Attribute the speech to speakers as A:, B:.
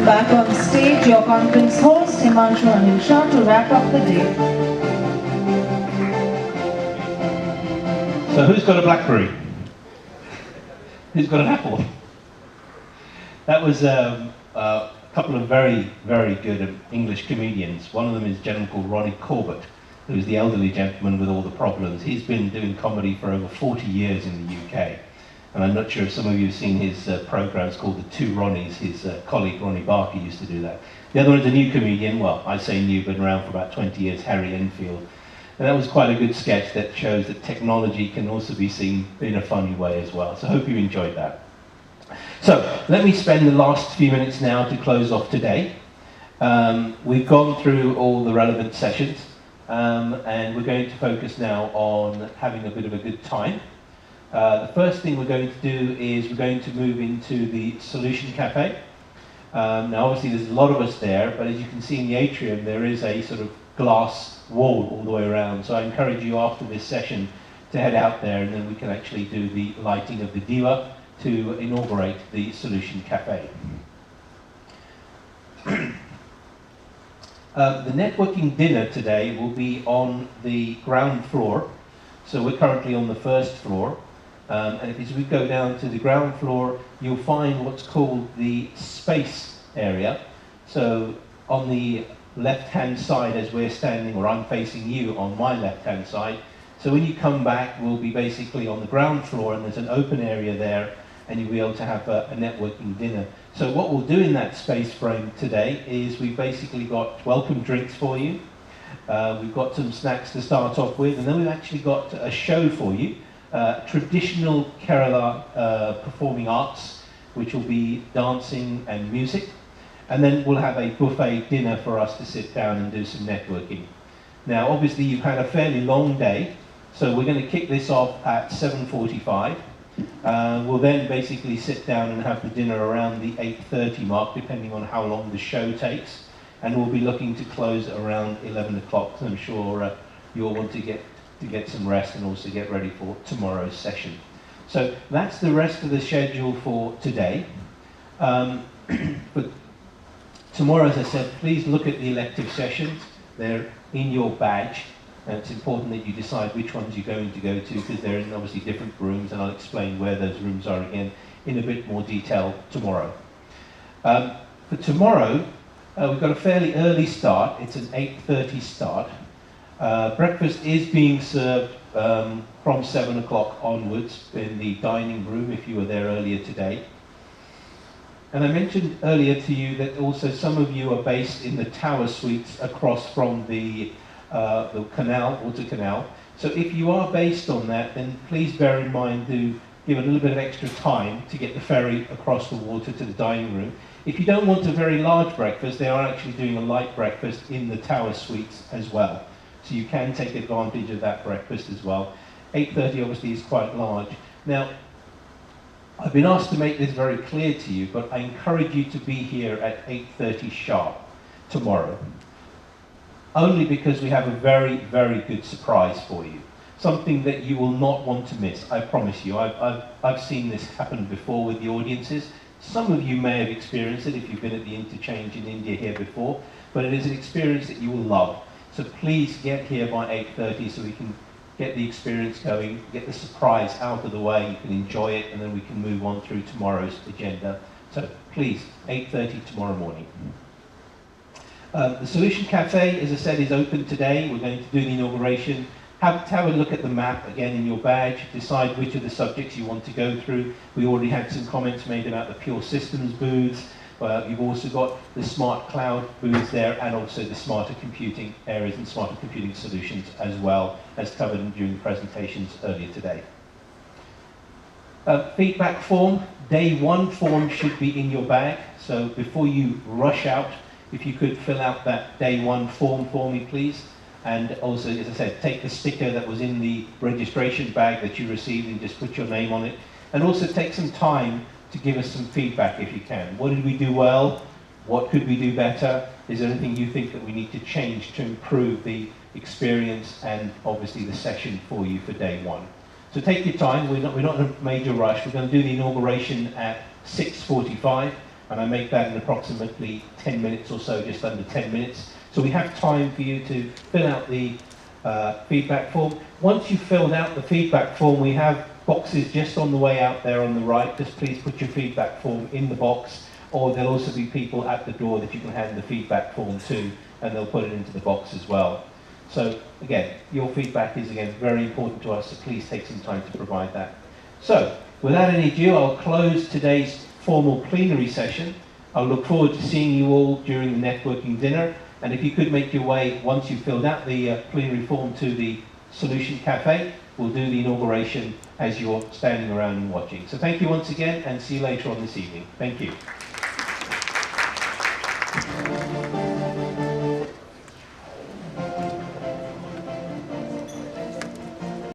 A: back on stage your conference host Himanshu and Anil Shah to wrap up the day.
B: So who's got a BlackBerry? Who's got an Apple? That was a couple of very, very good English comedians. One of them is a gentleman called Ronnie Corbett, who's the elderly gentleman with all the problems. He's been doing comedy for over 40 years in the UK. And I'm not sure if some of you have seen his programs called The Two Ronnies. His colleague Ronnie Barker used to do that. The other one is a new comedian, well, I say new, been around for about 20 years, Harry Enfield. And that was quite a good sketch that shows that technology can also be seen in a funny way as well. So I hope you enjoyed that. So let me spend the last few minutes now to close off today. We've gone through all the relevant sessions, and we're going to focus now on having a bit of a good time. The first thing we're going to do is we're going to move into the Solution Cafe. Now obviously there's a lot of us there, but as you can see in the atrium there is a sort of glass wall all the way around. So I encourage you after this session to head out there, and then we can actually do the lighting of the diva to inaugurate the Solution Cafe. The networking dinner today will be on the ground floor. So we're currently on the first floor. And as we go down to the ground floor, you'll find what's called the space area. So on the left-hand side as we're standing, or I'm facing you on my left-hand side. So when you come back, we'll be basically on the ground floor, and there's an open area there, and you'll be able to have a networking dinner. So what we'll do in that space frame today is we've basically got welcome drinks for you. We've got some snacks to start off with, and then we've actually got a show for you. Traditional Kerala performing arts, which will be dancing and music. And then we'll have a buffet dinner for us to sit down and do some networking. Now, obviously, you've had a fairly long day, so we're going to kick this off at 7:45. We'll then basically sit down and have the dinner around the 8:30 mark, depending on how long the show takes. And we'll be looking to close around 11 o'clock, so I'm sure you'll want to get some rest and also get ready for tomorrow's session. So that's the rest of the schedule for today. But tomorrow, as I said, please look at the elective sessions. They're in your badge, and it's important that you decide which ones you're going to go to, because they're in obviously different rooms, and I'll explain where those rooms are again in a bit more detail tomorrow. For tomorrow, we've got a fairly early start. It's an 8:30 start. Breakfast is being served from 7 o'clock onwards in the dining room if you were there earlier today. And I mentioned earlier to you that also some of you are based in the tower suites across from the canal, water canal. So if you are based on that, then please bear in mind to give a little bit of extra time to get the ferry across the water to the dining room. If you don't want a very large breakfast, they are actually doing a light breakfast in the tower suites as well. So you can take advantage of that breakfast as well. 8:30 obviously is quite large. Now, I've been asked to make this very clear to you, but I encourage you to be here at 8:30 sharp tomorrow. Only because we have a very, very good surprise for you. Something that you will not want to miss, I promise you. I've seen this happen before with the audiences. Some of you may have experienced it if you've been at the interchange in India here before, but it is an experience that you will love. So please get here by 8:30 so we can get the experience going, get the surprise out of the way, you can enjoy it, and then we can move on through tomorrow's agenda. So please, 8:30 tomorrow morning. The Solution Cafe, as I said, is open today. We're going to do the inauguration. Have a look at the map again in your badge, decide which of the subjects you want to go through. We already had some comments made about the Pure Systems booths. You've also got the Smart Cloud booths there, and also the smarter computing areas and smarter computing solutions as well, as covered during the presentations earlier today. Feedback form, day one form should be in your bag. So before you rush out, if you could fill out that day one form for me, please. And also, as I said, take the sticker that was in the registration bag that you received and just put your name on it. And also take some time to give us some feedback if you can. What did we do well? What could we do better? Is there anything you think that we need to change to improve the experience and obviously the session for you for day one? So take your time. We're not in a major rush. We're going to do the inauguration at 6:45. and I make that in approximately 10 minutes or so, just under 10 minutes. So we have time for you to fill out the feedback form. Once you've filled out the feedback form, we have boxes just on the way out there on the right. Just please put your feedback form in the box, or there'll also be people at the door that you can hand the feedback form to, and they'll put it into the box as well. So again, your feedback is again very important to us, so please take some time to provide that. So without any ado, I'll close today's formal plenary session. I'll look forward to seeing you all during the networking dinner, and if you could make your way, once you've filled out the plenary form, to the Solution Cafe, we'll do the inauguration as you're standing around and watching. So thank you once again, and see you later on this evening. Thank you.